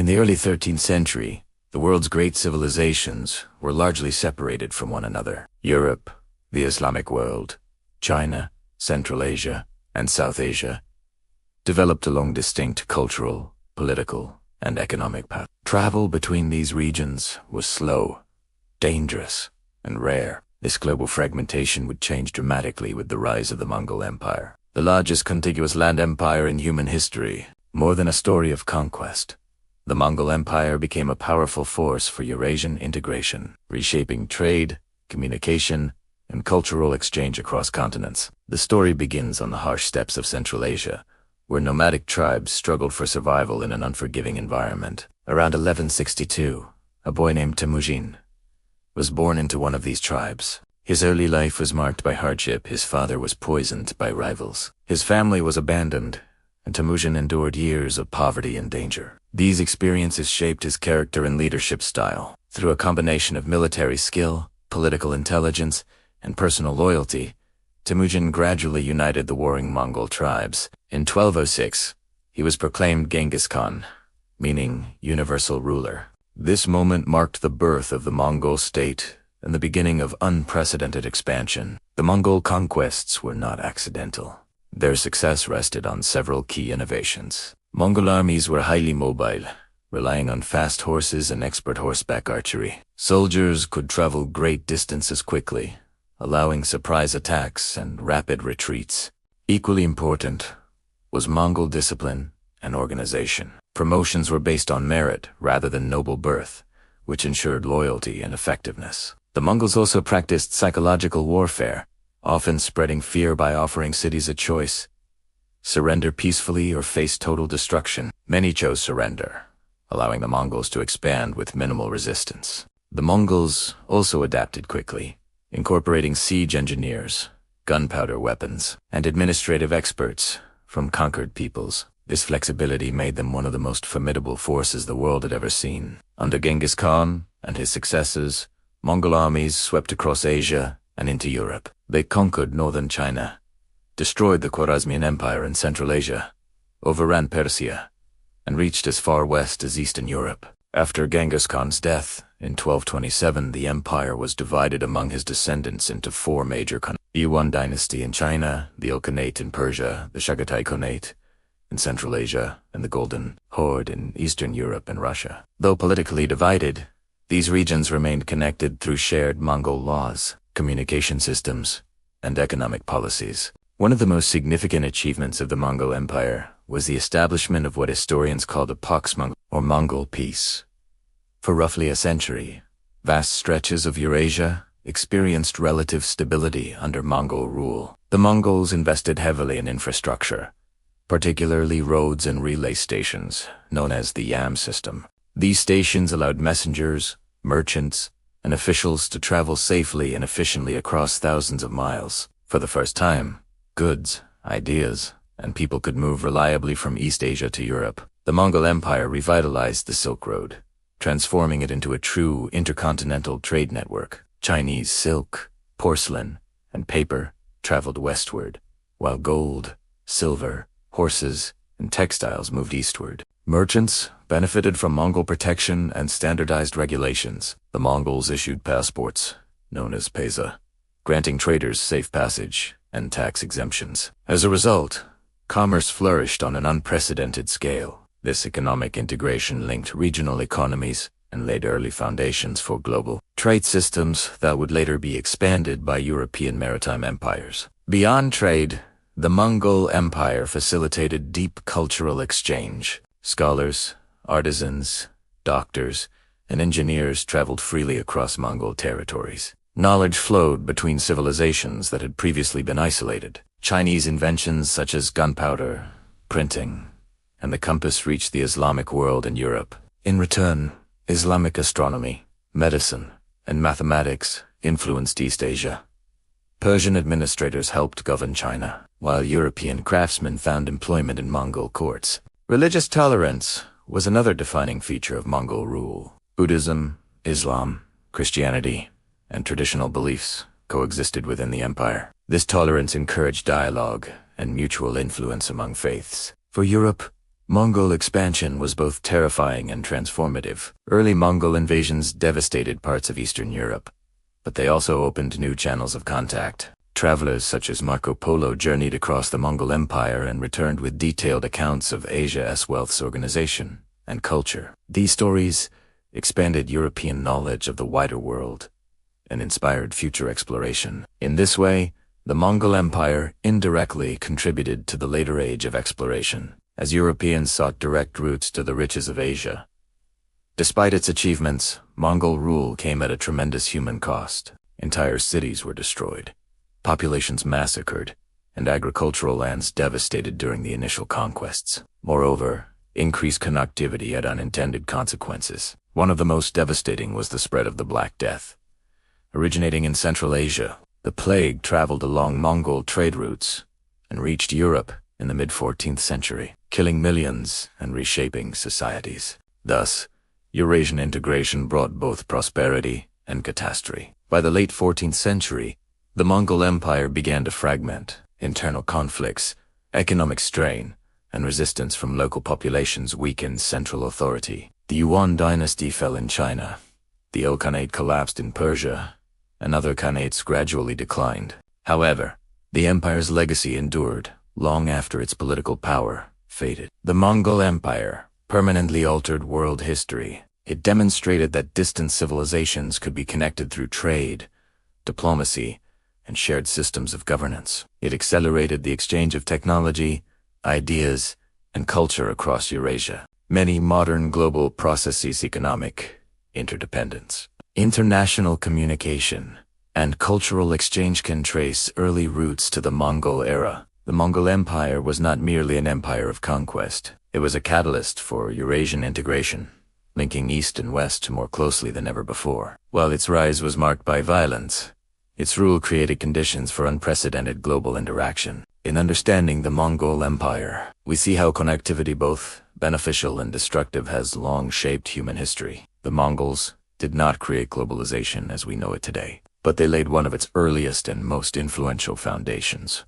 In the early 13th century, the world's great civilizations were largely separated from one another. Europe, the Islamic world, China, Central Asia, and South Asia developed along distinct cultural, political, and economic paths. Travel between these regions was slow, dangerous, and rare. This global fragmentation would change dramatically with the rise of the Mongol Empire, the largest contiguous land empire in human history. More than a story of conquest, the Mongol Empire became a powerful force for Eurasian integration, reshaping trade, communication, and cultural exchange across continents. The story begins on the harsh steppes of Central Asia, where nomadic tribes struggled for survival in an unforgiving environment. Around 1162, a boy named Temujin was born into one of these tribes. His early life was marked by hardship. His father was poisoned by rivals. His family was abandoned, and Temujin endured years of poverty and danger. These experiences shaped his character and leadership style. Through a combination of military skill, political intelligence, and personal loyalty, Temujin gradually united the warring Mongol tribes. In 1206, he was proclaimed Genghis Khan, meaning universal ruler. This moment marked the birth of the Mongol state and the beginning of unprecedented expansion. The Mongol conquests were not accidental. Their success rested on several key innovations. Mongol armies were highly mobile, relying on fast horses and expert horseback archery. Soldiers could travel great distances quickly, allowing surprise attacks and rapid retreats. Equally important was Mongol discipline and organization. Promotions were based on merit rather than noble birth, which ensured loyalty and effectiveness. The Mongols also practiced psychological warfare, often spreading fear by offering cities a choice: surrender peacefully or face total destruction. Many chose surrender, allowing the Mongols to expand with minimal resistance. The Mongols also adapted quickly, incorporating siege engineers, gunpowder weapons, and administrative experts from conquered peoples. This flexibility made them one of the most formidable forces the world had ever seen. Under Genghis Khan and his successors, Mongol armies swept across Asia and into Europe. They conquered northern China, destroyed the Khwarezmian Empire in Central Asia, overran Persia, and reached as far west as Eastern Europe. After Genghis Khan's death in 1227, the empire was divided among his descendants into four major countries: the Yuan dynasty in China, the Ilkhanate in Persia, the Chagatai Khanate in Central Asia, and the Golden Horde in Eastern Europe and Russia. Though politically divided, these regions remained connected through shared Mongol laws, communication systems, and economic policies. One of the most significant achievements of the Mongol Empire was the establishment of what historians call the Pax Mongolica, or Mongol peace. For roughly a century, vast stretches of Eurasia experienced relative stability under Mongol rule. The Mongols invested heavily in infrastructure, particularly roads and relay stations, known as the Yam system. These stations allowed messengers, merchants, and officials to travel safely and efficiently across thousands of miles. For the first time, goods, ideas, and people could move reliably from East Asia to Europe. The Mongol Empire revitalized the Silk Road, transforming it into a true intercontinental trade network. Chinese silk, porcelain, and paper traveled westward, while gold, silver, horses, and textiles moved eastward. Merchants benefited from Mongol protection and standardized regulations. The Mongols issued passports, known as pesa, granting traders safe passage and tax exemptions. As a result, commerce flourished on an unprecedented scale. This economic integration linked regional economies and laid early foundations for global trade systems that would later be expanded by European maritime empires. Beyond trade, the Mongol Empire facilitated deep cultural exchange. Scholars, artisans, doctors, and engineers traveled freely across Mongol territories. Knowledge flowed between civilizations that had previously been isolated. Chinese inventions such as gunpowder, printing, and the compass reached the Islamic world and Europe. In return, Islamic astronomy, medicine, and mathematics influenced East Asia. Persian administrators helped govern China, while European craftsmen found employment in Mongol courts. Religious tolerance was another defining feature of Mongol rule. Buddhism, Islam, Christianity, and traditional beliefs coexisted within the empire. This tolerance encouraged dialogue and mutual influence among faiths. For Europe, Mongol expansion was both terrifying and transformative. Early Mongol invasions devastated parts of Eastern Europe, but they also opened new channels of contact. Travelers such as Marco Polo journeyed across the Mongol Empire and returned with detailed accounts of Asia's wealth's organization and culture. These stories expanded European knowledge of the wider world and inspired future exploration. In this way, the Mongol Empire indirectly contributed to the later age of exploration, as Europeans sought direct routes to the riches of Asia. Despite its achievements, Mongol rule came at a tremendous human cost. Entire cities were destroyed, populations massacred, and agricultural lands devastated during the initial conquests. Moreover, increased connectivity had unintended consequences. One of the most devastating was the spread of the Black Death. Originating in Central Asia, the plague traveled along Mongol trade routes and reached Europe in the mid-14th century, killing millions and reshaping societies. Thus, Eurasian integration brought both prosperity and catastrophe. By the late 14th century, the Mongol Empire began to fragment. Internal conflicts, economic strain, and resistance from local populations weakened central authority. The Yuan dynasty fell in China. The Ilkhanate collapsed in Persia, and other khanates gradually declined. However, the empire's legacy endured long after its political power faded. The Mongol Empire permanently altered world history. It demonstrated that distant civilizations could be connected through trade, diplomacy, and shared systems of governance. It accelerated the exchange of technology, ideas, and culture across Eurasia. Many modern global processes, economic interdependence, international communication, and cultural exchange can trace early roots to the Mongol era. The Mongol Empire was not merely an empire of conquest. It was a catalyst for Eurasian integration, linking East and West more closely than ever before. While its rise was marked by violence, its rule created conditions for unprecedented global interaction. In understanding the Mongol Empire, we see how connectivity, both beneficial and destructive, has long shaped human history. The Mongols did not create globalization as we know it today, but they laid one of its earliest and most influential foundations.